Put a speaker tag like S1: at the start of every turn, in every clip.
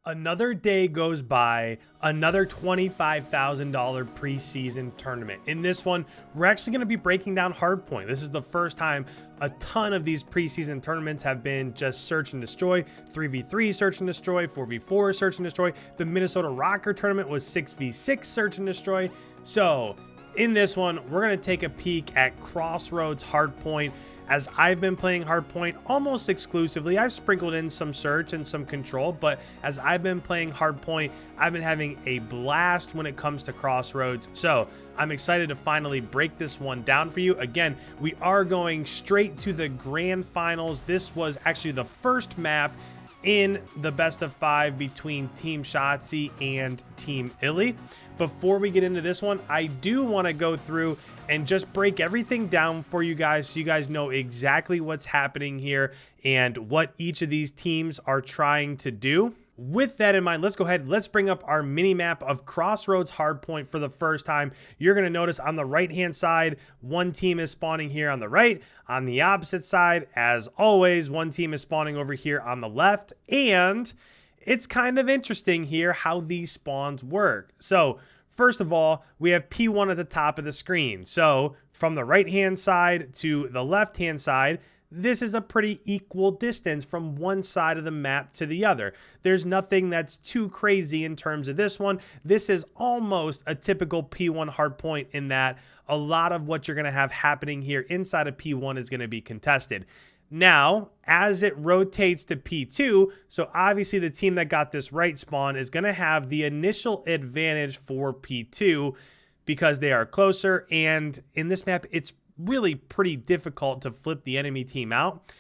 S1: Another day goes by, another $25,000 preseason tournament. In this one, we're actually going to be breaking down Hardpoint. This is the first time a ton of these preseason tournaments have been just search and destroy, 3v3 search and destroy, 4v4 search and destroy. The Minnesota Rocker tournament was 6v6 search and destroy. So in this one, we're going to take a peek at Crossroads Hardpoint. As I've been playing Hardpoint almost exclusively, I've sprinkled in some search and some control, but as I've been playing Hardpoint, I've been having a blast when it comes to Crossroads. So I'm excited to finally break this one down for you. Again, we are going straight to the grand finals. This was actually the first map in the best of 5 between Team Shotzzy and Team Illey. Before we get into this one, I do want to go through and just break everything down for you guys so you guys know exactly what's happening here and what each of these teams are trying to do. With that in mind, let's go ahead. Let's bring up our mini map of Crossroads Hardpoint for the first time. You're going to notice on the right-hand side, one team is spawning here on the right. On the opposite side, as always, one team is spawning over here on the left. And it's kind of interesting here how these spawns work. So first of all, we have P1 at the top of the screen. So from the right-hand side to the left-hand side, this is a pretty equal distance from one side of the map to the other. There's nothing that's too crazy in terms of this one. This is almost a typical P1 hardpoint in that a lot of what you're going to have happening here inside of P1 is going to be contested. Now, as it rotates to P2, so obviously the team that got this right spawn is going to have the initial advantage for P2 because they are closer, and in this map, it's really pretty difficult to flip the enemy team out.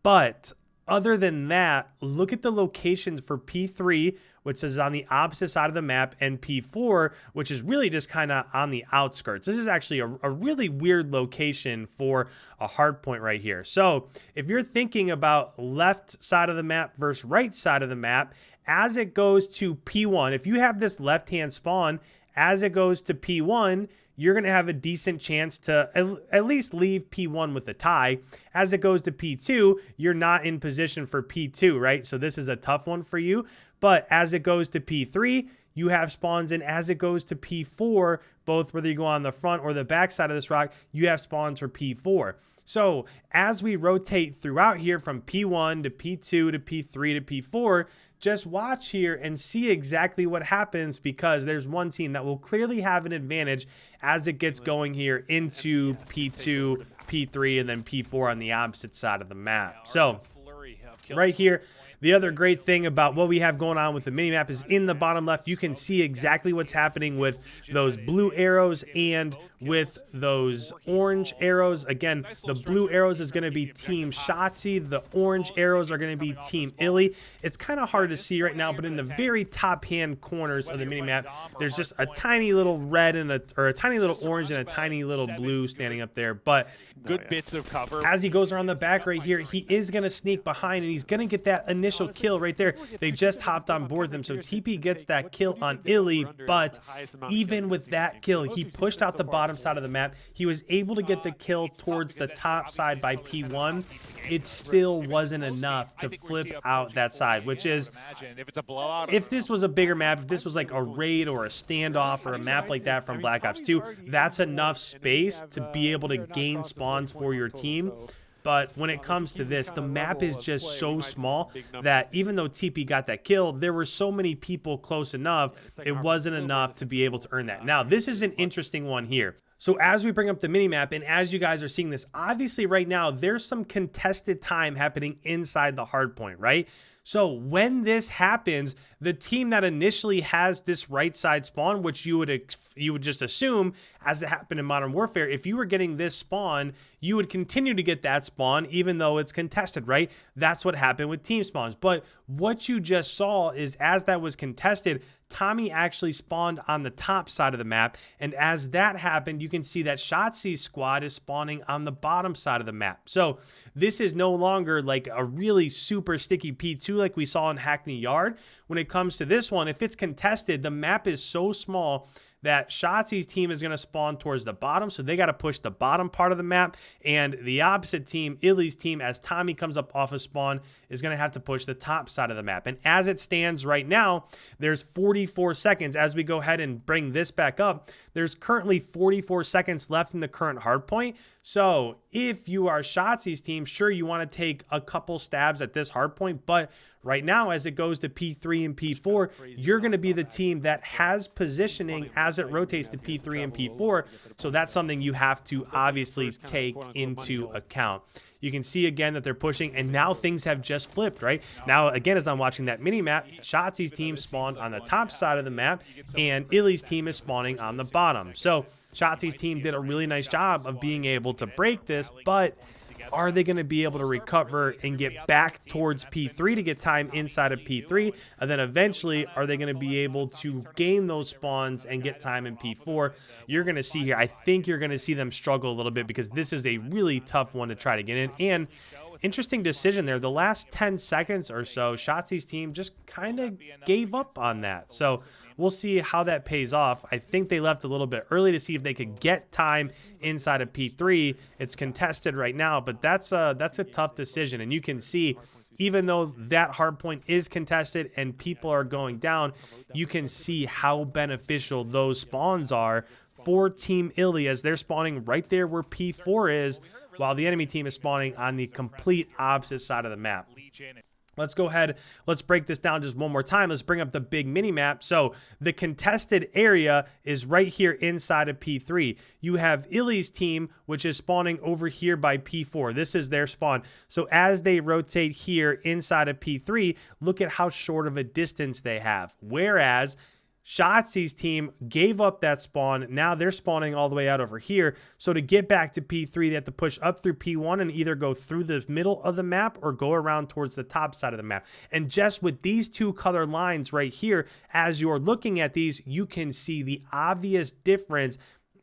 S1: But other than that, look at the locations for P3, which is on the opposite side of the map, and P4, which is really just kind of on the outskirts. This is actually a really weird location for a hard point right here. So if you're thinking about left side of the map versus right side of the map, as it goes to P1, if you have this left-hand spawn, as it goes to P1, you're going to have a decent chance to at least leave P1 with a tie. As it goes to P2, you're not in position for P2, right? So this is a tough one for you. But as it goes to P3, you have spawns, and as it goes to P4, both whether you go on the front or the back side of this rock, you have spawns for P4. So as we rotate throughout here from P1 to P2 to P3 to P4, just watch here and see exactly what happens, because there's one team that will clearly have an advantage as it gets going here into P2, P3, and then P4 on the opposite side of the map. So right here, the other great thing about what we have going on with the minimap is in the bottom left, you can see exactly what's happening with those blue arrows and with those orange arrows. Again, the blue arrows is going to be Team Shotzzy. The orange arrows are going to be Team Illey. It's kind of hard to see right now, but in the very top hand corners of the minimap, there's just a tiny little red and a tiny little orange and a tiny little blue standing up there. But
S2: good bits of cover.
S1: As he goes around the back right here, he is going to sneak behind, and he's going to get that initial kill right there. They just hopped on board them, so TP gets that kill on Illey, but even with that kill, he pushed out the bottom side of the map. He was able to get the kill towards the top side by P1. It still wasn't enough to flip out that side, which is, if this was a bigger map, if this was like a raid or a standoff or a map like that from Black Ops 2, that's enough space to be able to gain spawns for your team. But when it comes to this, the map is just so small that even though TP got that kill, there were so many people close enough, it wasn't enough to be able to earn that. Now, this is an interesting one here. So as we bring up the minimap, and as you guys are seeing this, obviously right now, there's some contested time happening inside the hardpoint, right? So when this happens, the team that initially has this right side spawn, which you would just assume, as it happened in Modern Warfare, if you were getting this spawn, you would continue to get that spawn even though it's contested, right? That's what happened with team spawns. But what you just saw is, as that was contested, Tommy actually spawned on the top side of the map, and as that happened, you can see that Shotzzy's squad is spawning on the bottom side of the map. So this is no longer like a really super sticky P2 like we saw in Hackney Yard. When it comes to this one, if it's contested, the map is so small that Shotzzy's team is going to spawn towards the bottom, so they got to push the bottom part of the map, and the opposite team, Illey's team, as Tommy comes up off of spawn, is going to have to push the top side of the map. And as it stands right now, there's 44 seconds. As we go ahead and bring this back up, there's currently 44 seconds left in the current hardpoint. So if you are Shotzzy's team, sure, you want to take a couple stabs at this hardpoint, but right now, as it goes to P3 and P4, you're going to be the team that has positioning as it rotates to P3 and P4. So that's something you have to obviously take into account. You can see again that they're pushing, and now things have just flipped, right? Now, again, as I'm watching that mini map, Shotzzy's team spawned on the top side of the map, and Illey's team is spawning on the bottom. So Shotzzy's team did a really nice job of being able to break this, but are they going to be able to recover and get back towards P3 to get time inside of P3? And then eventually, are they going to be able to gain those spawns and get time in P4? You're going to see here, I think you're going to see them struggle a little bit because this is a really tough one to try to get in. And interesting decision there. The last 10 seconds or so, Shotzzy's team just kind of gave up on that. So we'll see how that pays off. I think they left a little bit early to see if they could get time inside of P3. It's contested right now, but that's a tough decision. And you can see, even though that hard point is contested and people are going down, you can see how beneficial those spawns are for Team Illey, as they're spawning right there where P4 is, while the enemy team is spawning on the complete opposite side of the map. Let's go ahead. Let's break this down just one more time. Let's bring up the big mini map. So the contested area is right here inside of P3. You have Illey's team, which is spawning over here by P4. This is their spawn. So as they rotate here inside of P3, look at how short of a distance they have. Whereas Shotzzy's team gave up that spawn. Now they're spawning all the way out over here. So to get back to P3, they have to push up through P1 and either go through the middle of the map or go around towards the top side of the map. And just with these two color lines right here, as you're looking at these, you can see the obvious difference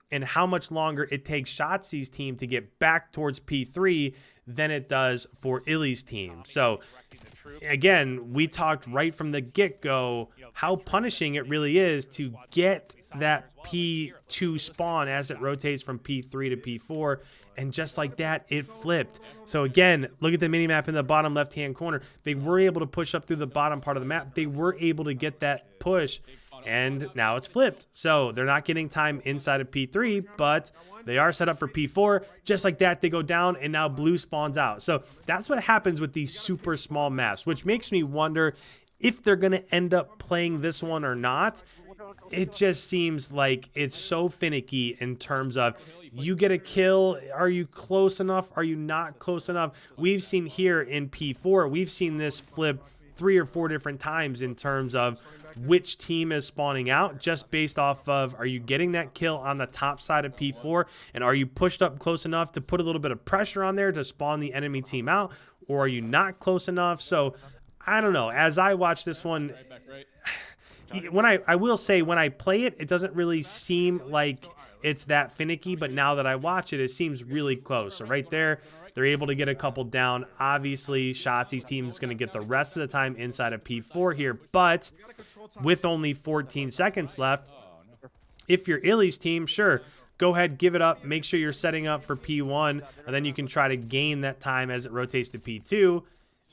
S1: in how much longer it takes Shotzzy's team to get back towards P3 than it does for Illey's team. So again, we talked right from the get-go how punishing it really is to get that P2 spawn as it rotates from P3 to P4, and just like that, it flipped. So again, look at the mini-map in the bottom left-hand corner. They were able to push up through the bottom part of the map. They were able to get that push, and now it's flipped. So they're not getting time inside of P3, but they are set up for P4. Just like that, they go down, and now blue spawns out. So that's what happens with these super small maps, which makes me wonder if they're going to end up playing this one or not. It just seems like it's so finicky in terms of you get a kill. Are you close enough? Are you not close enough? We've seen here in P4, we've seen this flip 3 or 4 different times in terms of which team is spawning out, just based off of, are you getting that kill on the top side of P4, and are you pushed up close enough to put a little bit of pressure on there to spawn the enemy team out, or are you not close enough? So I don't know. As I watch this one, when I will say, when I play it, it doesn't really seem like it's that finicky, but now that I watch it, it seems really close. So right there, they're able to get a couple down. Obviously, Shotzzy's team is going to get the rest of the time inside of P4 here, but with only 14 seconds left, if you're Illey's team, sure, go ahead, give it up, make sure you're setting up for P1, and then you can try to gain that time as it rotates to P2.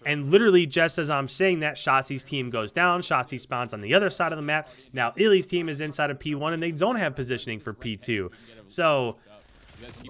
S1: And literally, just as I'm saying that, Shotzzy's team goes down. Shotzzy spawns on the other side of the map. Now, Illey's team is inside of P1, and they don't have positioning for P2. So,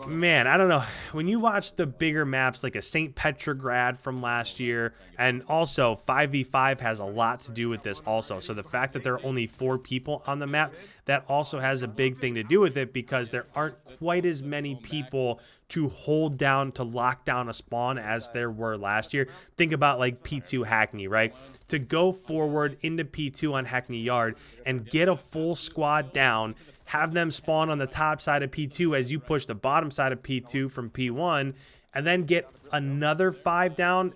S1: man, I don't know. When you watch the bigger maps like a St. Petrograd from last year, and also 5v5 has a lot to do with this also. So the fact that there are only 4 people on the map, that also has a big thing to do with it, because there aren't quite as many people to hold down, to lock down a spawn as there were last year. Think about like P2 Hackney, right? To go forward into P2 on Hackney Yard and get a full squad down, have them spawn on the top side of P2 as you push the bottom side of P2 from P1, and then get another 5 down.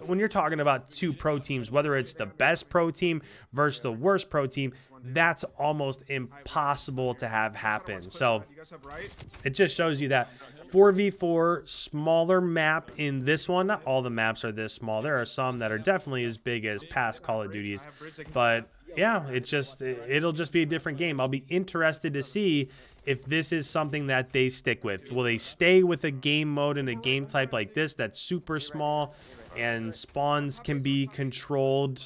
S1: When you're talking about 2 pro teams, whether it's the best pro team versus the worst pro team, that's almost impossible to have happen. So it just shows you that 4v4, smaller map in this one. Not all the maps are this small. There are some that are definitely as big as past Call of Duties, but yeah, it'll just be a different game. I'll be interested to see if this is something that they stick with. Will they stay with a game mode and a game type like this that's super small? and spawns can be controlled,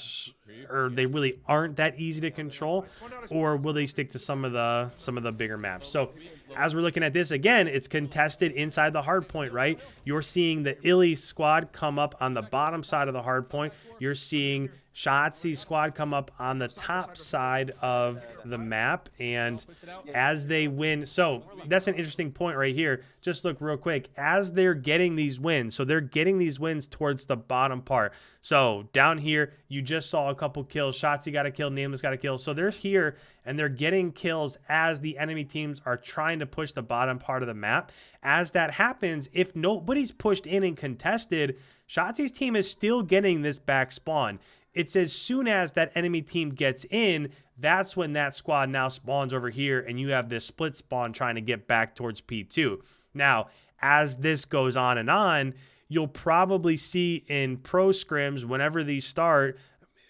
S1: or they really aren't that easy to control, or will they stick to some of the bigger maps? So as we're looking at this again, it's contested inside the hard point, right? You're seeing the Illey squad come up on the bottom side of the hard point. You're seeing Shotzzy squad come up on the top side of the map, and as they win, so that's an interesting point right here. Just look real quick as they're getting these wins. So they're getting these wins towards the bottom part. So down here, you just saw a couple kills. Shotzzy got a kill, Nameless got a kill. So they're here and they're getting kills as the enemy teams are trying to push the bottom part of the map. As that happens, if nobody's pushed in and contested, Shotzzy's team is still getting this back spawn. It's as soon as that enemy team gets in, that's when that squad now spawns over here and you have this split spawn trying to get back towards P2. Now, as this goes on and on, you'll probably see in pro scrims whenever these start,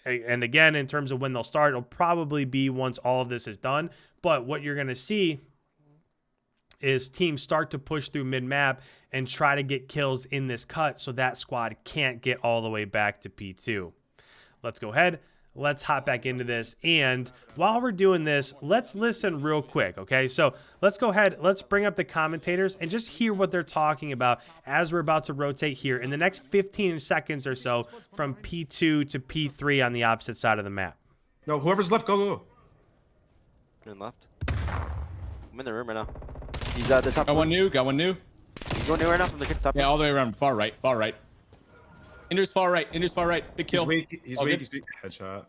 S1: and again, in terms of when they'll start, it'll probably be once all of this is done. But what you're going to see is teams start to push through mid-map and try to get kills in this cut so that squad can't get all the way back to P2. Let's go ahead. Let's hop back into this. And while we're doing this, let's listen real quick, okay? So let's go ahead. Let's bring up the commentators and just hear what they're talking about as we're about to rotate here in the next 15 seconds or so from P2 to P3 on the opposite side of the map.
S2: No, whoever's left, go.
S3: Turn left. I'm in the room right now. He's at the top.
S4: Got one new.
S3: He's going new right now from the top.
S4: Yeah, all the way around. Far right. Inder's far right. Big kill.
S2: He's weak. Headshot.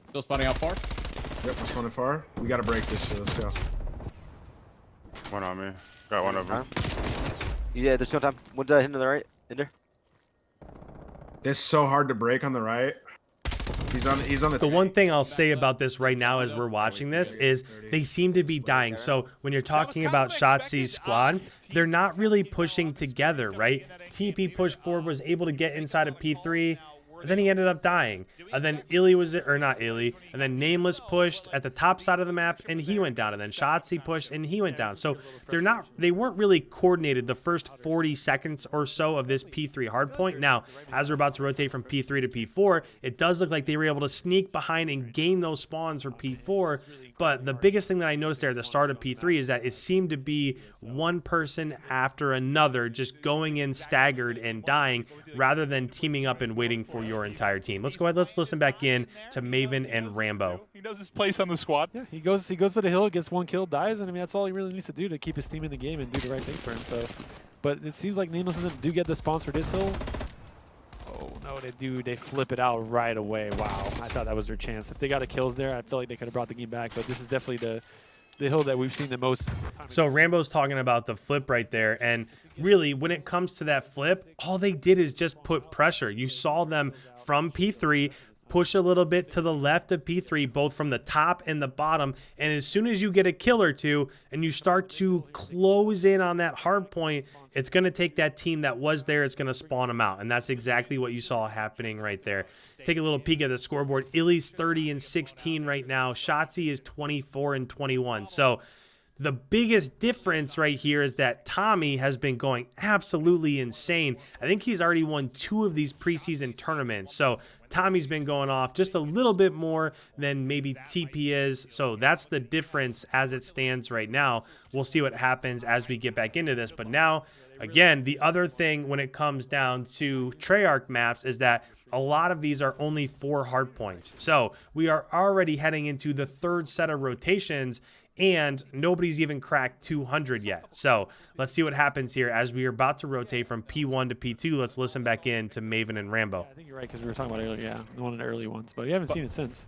S4: Still spotting out far.
S2: Yep, we're spawning far. We gotta break this shit. Let's go.
S5: One on me. Got one over.
S3: Yeah, there's no time. One's him to the right. Inder.
S2: It's so hard to break on the right. He's on the
S1: The one thing I'll say about this right now as we're watching this is they seem to be dying. So when you're talking about Shotzzy's squad, they're not really pushing together, right? TP push forward was able to get inside of P3. Then he ended up dying. And then Illey was, or not Illey, and then Nameless pushed at the top side of the map and he went down. And then Shotzzy pushed and he went down. So they weren't really coordinated the first 40 seconds or so of this P3 hardpoint. Now, as we're about to rotate from P3 to P4, it does look like they were able to sneak behind and gain those spawns for P4. But the biggest thing that I noticed there at the start of P3 is that it seemed to be one person after another just going in staggered and dying rather than teaming up and waiting for your entire team. Let's go ahead. Let's listen back in to Maven and Rambo.
S6: He knows his place on the squad. Yeah, he goes to the hill, gets one kill, dies, and I mean that's all he really needs to do to keep his team in the game and do the right things for him. So, but it seems like Nameless and them do get the spawns for this hill. Oh no, they do. They flip it out right away. Wow, I thought that was their chance. If they got a kills there, I feel like they could have brought the game back. But this is definitely the hill that we've seen the most.
S1: So Rambo's talking about the flip right there, and really when it comes to that flip, all they did is just put pressure. You saw them from P3 push a little bit to the left of P3, both from the top and the bottom, and as soon as you get a kill or two and you start to close in on that hard point, it's going to take that team that was there, it's going to spawn them out, and that's exactly what you saw happening right there. Take a little peek at the scoreboard. Illey's 30-16 right now. Shotzzy is 24-21. So the biggest difference right here is that Tommy has been going absolutely insane. I think he's already won 2 of these preseason tournaments. So Tommy's been going off just a little bit more than maybe TP is. So that's the difference as it stands right now. We'll see what happens as we get back into this. But now, again, the other thing when it comes down to Treyarch maps is that a lot of these are only 4 hard points. So we are already heading into the 3rd set of rotations, and nobody's even cracked 200 yet. So let's see what happens here as we are about to rotate from P1 to P2. Let's listen back in to Maven and Rambo.
S6: I think you're right, because we were talking about earlier, one of the early ones, but we haven't seen it since.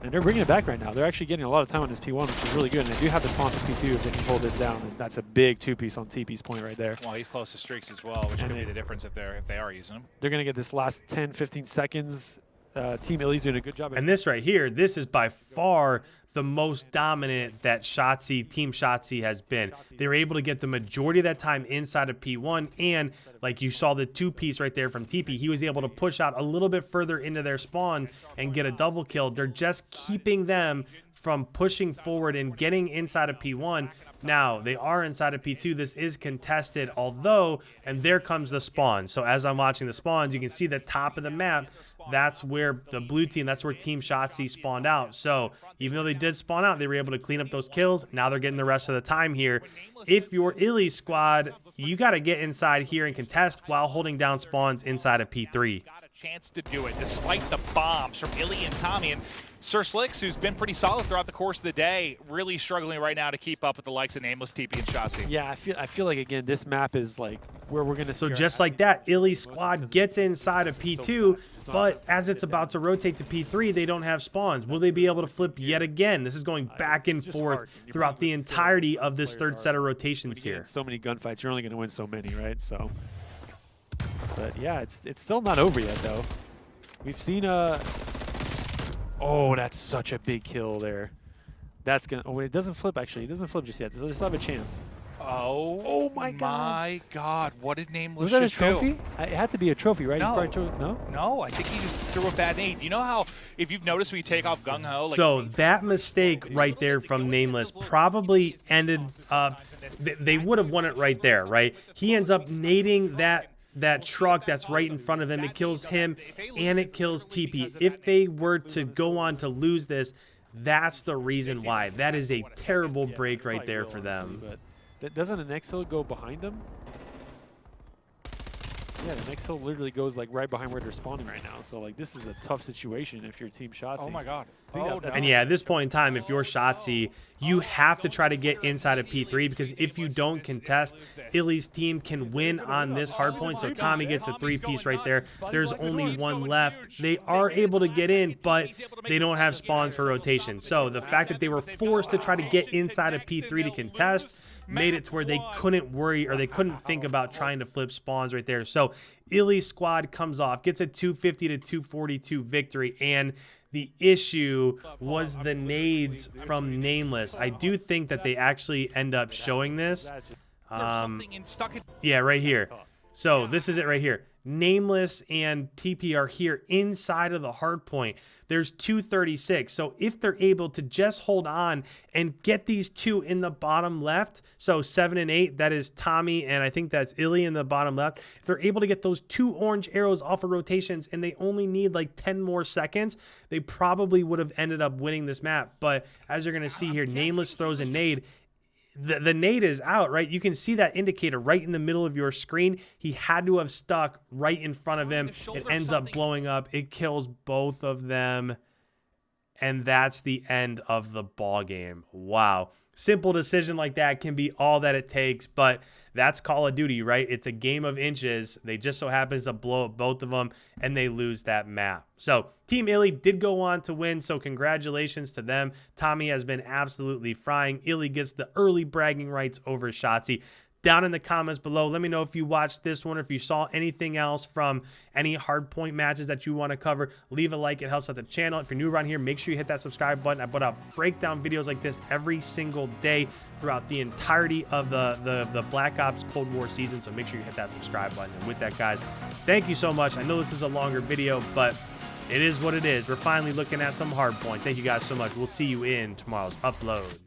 S6: And they're bringing it back right now. They're actually getting a lot of time on this P1, which is really good. And they do have the spawn for P2 if they can hold this down. And that's a big 2-piece on TP's point right there.
S7: Well, he's close to streaks as well, which could be the difference if they are using them.
S6: They're going to get this last 10-15 seconds. Team Illey's doing a good job.
S1: And this right here, this is by far the most dominant that Team Shotzzy has been. They were able to get the majority of that time inside of P1, and like you saw the 2-piece right there from TP, he was able to push out a little bit further into their spawn and get a double kill. They're just keeping them from pushing forward and getting inside of P1. Now, they are inside of P2. This is contested, although, and there comes the spawn. So as I'm watching the spawns, you can see the top of the map. That's where the blue team, that's where Team Shotzzy spawned out. So even though they did spawn out, they were able to clean up those kills. Now they're getting the rest of the time here. If you're Illey squad, you got to get inside here and contest while holding down spawns inside of P3.
S7: Chance to do it despite the bombs from Illey and Tommy, and Sir Slicks, who's been pretty solid throughout the course of the day, really struggling right now to keep up with the likes of Nameless, TP, and Shotzzy.
S6: Yeah, I feel like, again, this map is like where we're gonna see.
S1: So just like that, Illey squad gets inside of P2, but as it's about to rotate to P3, they don't have spawns. Will they be able to flip yet again? This is going back and forth throughout the entirety of this third set of rotations here.
S6: So many gunfights, you're only gonna win so many, right? So. But yeah, it's still not over yet, though. We've seen oh, that's such a big kill there. That's gonna. Oh, wait, it doesn't flip actually. It doesn't flip just yet. So they still have a chance.
S7: Oh my God! What did Nameless
S6: Was that a
S7: just do?
S6: trophy? It had to be a trophy, right?
S7: No.
S6: No.
S7: No, I think he just threw a bad nade. You know how, if you've noticed, when you take off gung ho. Like,
S1: so that mistake right there from Nameless probably ended up. They would have won it right there, right? He ends up nading that truck that's right in front of him. It kills him and it kills TP. If they were to go on to lose this, that's the reason why. That is a terrible break right there for them.
S6: But doesn't the next hill go behind them? Yeah, the next hill literally goes like right behind where they're spawning right now. So like this is a tough situation if you're Team Shotzzy.
S7: oh my God!
S1: And yeah, at this point in time, if you're Shotzzy, you have to try to get inside of P3 because if you don't contest, Illey's team can win on this hard point. So Tommy gets a 3-piece right there. There's only one left. They are able to get in, but they don't have spawns for rotation. So the fact that they were forced to try to get inside of P3 to contest made it to where they couldn't worry or they couldn't think about trying to flip spawns right there. So Illey squad comes off, gets a 250 to 242 victory, and the issue was the nades from Nameless. I do think that they actually end up showing this. Yeah, right here. So this is it right here. Nameless and TP are here inside of the hard point. There's 236. So if they're able to just hold on and get these two in the bottom left, so 7 and 8, that is Tommy, and I think that's Illey in the bottom left. If they're able to get those 2 orange arrows off of rotations and they only need like 10 more seconds, they probably would have ended up winning this map. But as you're going to see here, Nameless throws a nade. The nade is out, right? You can see that indicator right in the middle of your screen. He had to have stuck right in front of him. It ends up blowing up. It kills both of them. And that's the end of the ball game. Wow. Simple decision like that can be all that it takes, but that's Call of Duty, right? It's a game of inches. They just so happens to blow up both of them, and they lose that map. So Team Illey did go on to win, so congratulations to them. Tommy has been absolutely frying. Illey gets the early bragging rights over Shotzzy. Down in the comments below, let me know if you watched this one or if you saw anything else from any hardpoint matches that you want to cover. Leave a like. It helps out the channel. If you're new around here, make sure you hit that subscribe button. I put out breakdown videos like this every single day throughout the entirety of the Black Ops Cold War season, so make sure you hit that subscribe button. And with that, guys, thank you so much. I know this is a longer video, but it is what it is. We're finally looking at some hardpoint. Thank you guys so much. We'll see you in tomorrow's upload.